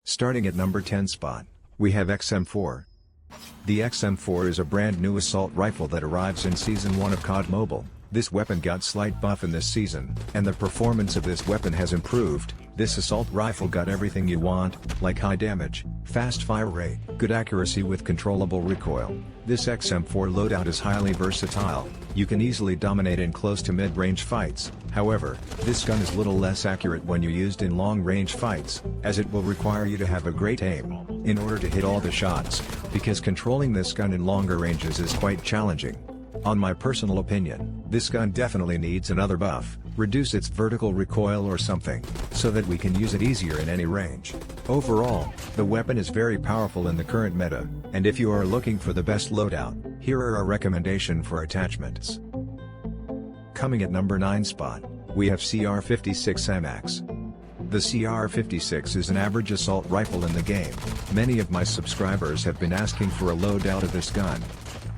Starting at number 10 spot, we have XM4. The XM4 is a brand new assault rifle that arrives in Season 1 of Cod Mobile. This weapon got slight buff in this season, and the performance of this weapon has improved. This assault rifle got everything you want, like high damage, fast fire rate, good accuracy with controllable recoil. This XM4 loadout is highly versatile. You can easily dominate in close to mid-range fights. However, this gun is little less accurate when you used in long-range fights, as it will require you to have a great aim in order to hit all the shots, because controlling this gun in longer ranges is quite challenging. On my personal opinion, this gun definitely needs another buff, reduce its vertical recoil or something, so that we can use it easier in any range. Overall, the weapon is very powerful in the current meta, and if you are looking for the best loadout, here are our recommendation for attachments. Coming at number 9 spot, we have CR56 AMAX. The CR56 is an average assault rifle in the game. Many of my subscribers have been asking for a loadout of this gun.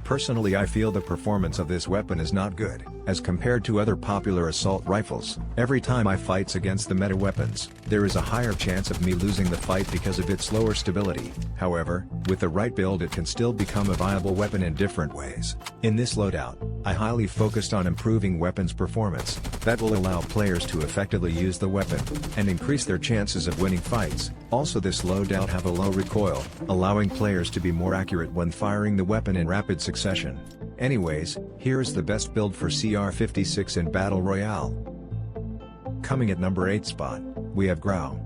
Personally, I feel the performance of this weapon is not good, as compared to other popular assault rifles. Every time I fights against the meta weapons, there is a higher chance of me losing the fight because of its lower stability. However, with the right build it can still become a viable weapon in different ways. In this loadout, I highly focused on improving weapons performance, that will allow players to effectively use the weapon, and increase their chances of winning fights. Also, this loadout have a low recoil, allowing players to be more accurate when firing the weapon in rapid succession. Anyways, here's the best build for CR56 in Battle Royale. Coming at number 8 spot, we have Grau.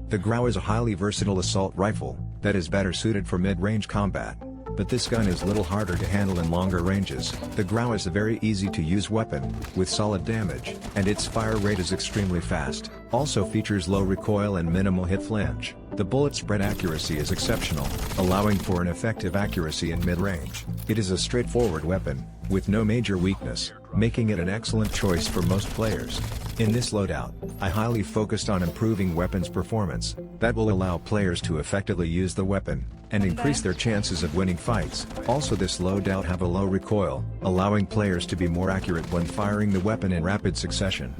The Grau is a highly versatile assault rifle, that is better suited for mid-range combat. But this gun is little harder to handle in longer ranges. The Grau is a very easy to use weapon, with solid damage, and its fire rate is extremely fast. Also features low recoil and minimal hit flinch. The bullet spread accuracy is exceptional, allowing for an effective accuracy in mid-range. It is a straightforward weapon, with no major weakness, making it an excellent choice for most players. In this loadout, I highly focused on improving weapons performance, that will allow players to effectively use the weapon, and increase their chances of winning fights. Also, this loadout have a low recoil, allowing players to be more accurate when firing the weapon in rapid succession.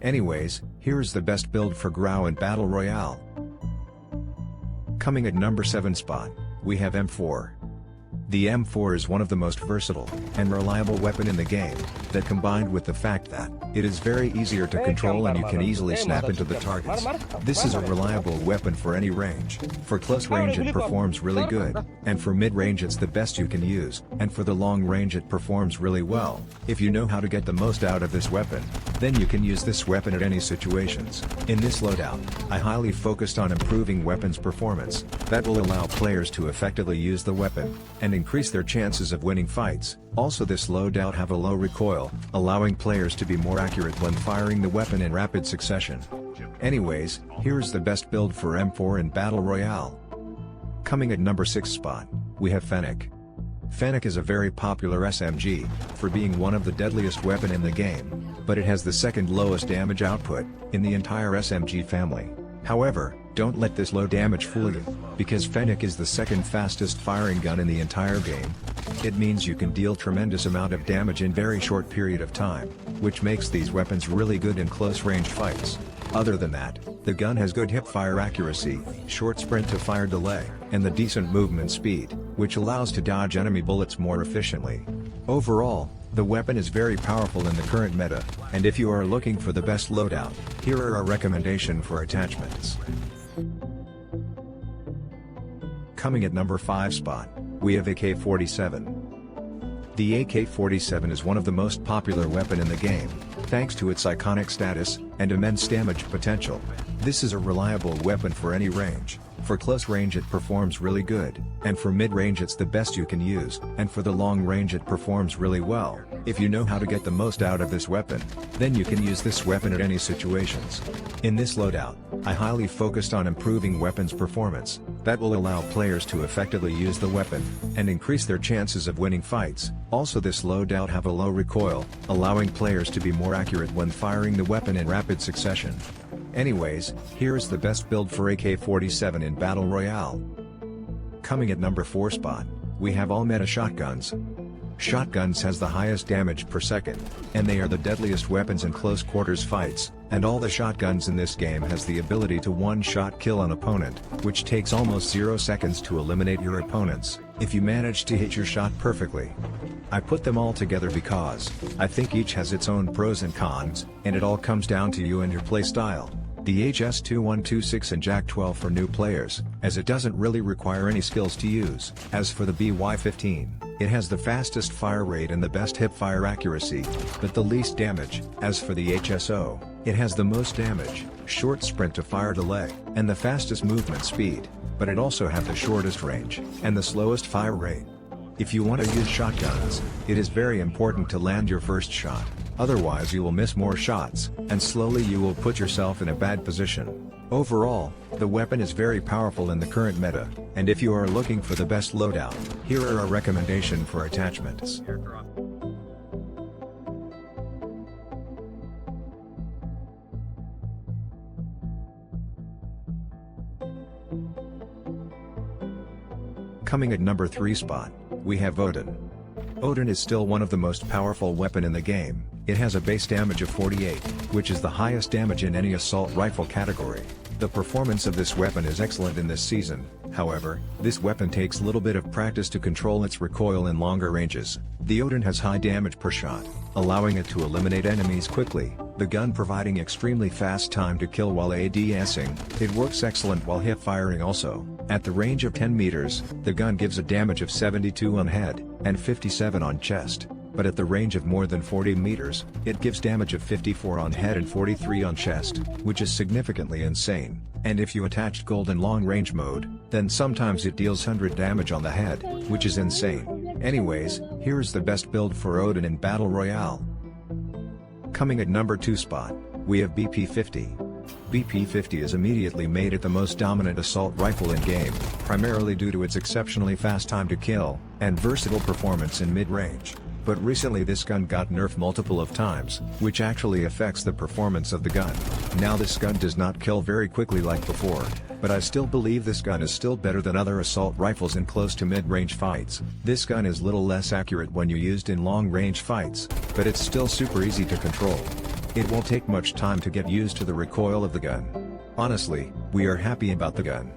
Anyways, here is the best build for Grau in Battle Royale. Coming at number 7 spot, we have M4. The M4 is one of the most versatile and reliable weapon in the game, that combined with the fact that it is very easier to control and you can easily snap into the targets. This is a reliable weapon for any range. For close range it performs really good, and for mid-range it's the best you can use, and for the long range it performs really well. If you know how to get the most out of this weapon, then you can use this weapon at any situations. In this loadout, I highly focused on improving weapons performance, that will allow players to effectively use the weapon, and increase their chances of winning fights. Also, this loadout have a low recoil, allowing players to be more accurate when firing the weapon in rapid succession. Anyways, here's the best build for M4 in Battle Royale. Coming at number 6 spot, we have Fennec. Fennec is a very popular SMG, for being one of the deadliest weapon in the game, but it has the second lowest damage output in the entire SMG family. However, don't let this low damage fool you, because Fennec is the second fastest firing gun in the entire game. It means you can deal tremendous amount of damage in very short period of time, which makes these weapons really good in close range fights. Other than that, the gun has good hip fire accuracy, short sprint to fire delay, and the decent movement speed, which allows to dodge enemy bullets more efficiently. Overall, the weapon is very powerful in the current meta, and if you are looking for the best loadout, here are our recommendation for attachments. Coming at number 5 spot, we have AK-47. The AK-47 is one of the most popular weapon in the game, thanks to its iconic status and immense damage potential. This is a reliable weapon for any range. For close range it performs really good, and for mid-range it's the best you can use, and for the long range it performs really well. If you know how to get the most out of this weapon, then you can use this weapon at any situations. In this loadout, I highly focused on improving weapons performance, that will allow players to effectively use the weapon, and increase their chances of winning fights. Also, this loadout have a low recoil, allowing players to be more accurate when firing the weapon in rapid succession. Anyways, here is the best build for AK-47 in Battle Royale. Coming at number 4 spot, we have all meta shotguns. Shotguns has the highest damage per second, and they are the deadliest weapons in close quarters fights, and all the shotguns in this game has the ability to one-shot kill an opponent, which takes almost 0 seconds to eliminate your opponents, if you manage to hit your shot perfectly. I put them all together because I think each has its own pros and cons, and it all comes down to you and your playstyle. The HS2126 and JAK-12 for new players, as it doesn't really require any skills to use. As for the BY-15, it has the fastest fire rate and the best hip-fire accuracy, but the least damage. As for the HSO, it has the most damage, short sprint to fire delay, and the fastest movement speed, but it also has the shortest range, and the slowest fire rate. If you want to use shotguns, it is very important to land your first shot, otherwise you will miss more shots, and slowly you will put yourself in a bad position. Overall, the weapon is very powerful in the current meta, and if you are looking for the best loadout, here are our recommendation for attachments. Coming at number 3 spot, we have Oden. Oden is still one of the most powerful weapon in the game. It has a base damage of 48, which is the highest damage in any assault rifle category. The performance of this weapon is excellent in this season, however, this weapon takes little bit of practice to control its recoil in longer ranges. The Oden has high damage per shot, allowing it to eliminate enemies quickly, the gun providing extremely fast time to kill while ADSing. It works excellent while hip firing also. At the range of 10 meters, the gun gives a damage of 72 on head, and 57 on chest, but at the range of more than 40 meters, it gives damage of 54 on head and 43 on chest, which is significantly insane, and if you attached golden long range mode, then sometimes it deals 100 damage on the head, which is insane. Anyways, here is the best build for Oden in Battle Royale. Coming at number 2 spot, we have BP50. BP50 is immediately made it the most dominant assault rifle in game, primarily due to its exceptionally fast time to kill, and versatile performance in mid-range. But recently this gun got nerfed multiple of times, which actually affects the performance of the gun. Now this gun does not kill very quickly like before, but I still believe this gun is still better than other assault rifles in close to mid-range fights. This gun is little less accurate when you used in long-range fights, but it's still super easy to control. It won't take much time to get used to the recoil of the gun. Honestly, we are happy about the gun.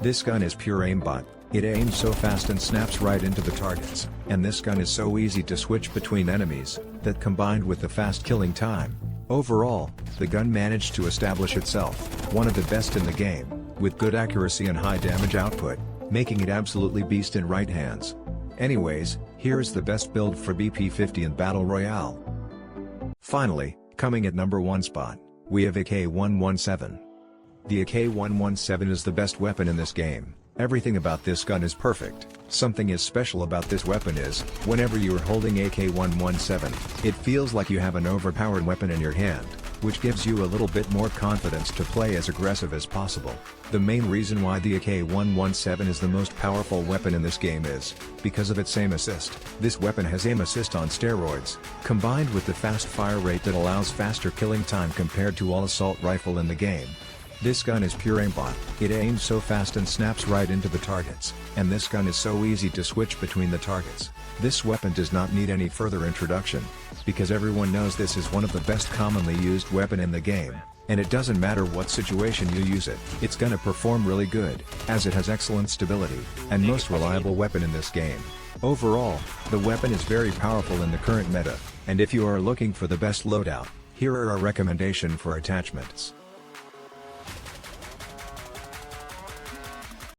This gun is pure aimbot. It aims so fast and snaps right into the targets, and this gun is so easy to switch between enemies, that combined with the fast killing time. Overall, the gun managed to establish itself, one of the best in the game, with good accuracy and high damage output, making it absolutely beast in right hands. Anyways, here is the best build for BP50 in Battle Royale. Finally, coming at number 1 spot, we have AK-117. The AK-117 is the best weapon in this game. Everything about this gun is perfect. Something is special about this weapon is, whenever you are holding AK-117, it feels like you have an overpowered weapon in your hand, which gives you a little bit more confidence to play as aggressive as possible. The main reason why the AK-117 is the most powerful weapon in this game is because of its aim assist. This weapon has aim assist on steroids, combined with the fast fire rate that allows faster killing time compared to all assault rifle in the game. This gun is pure aimbot. It aims so fast and snaps right into the targets, and this gun is so easy to switch between the targets. This weapon does not need any further introduction, because everyone knows this is one of the best commonly used weapon in the game, and it doesn't matter what situation you use it, it's gonna perform really good, as it has excellent stability, and most reliable weapon in this game. Overall, the weapon is very powerful in the current meta, and if you are looking for the best loadout, here are our recommendation for attachments.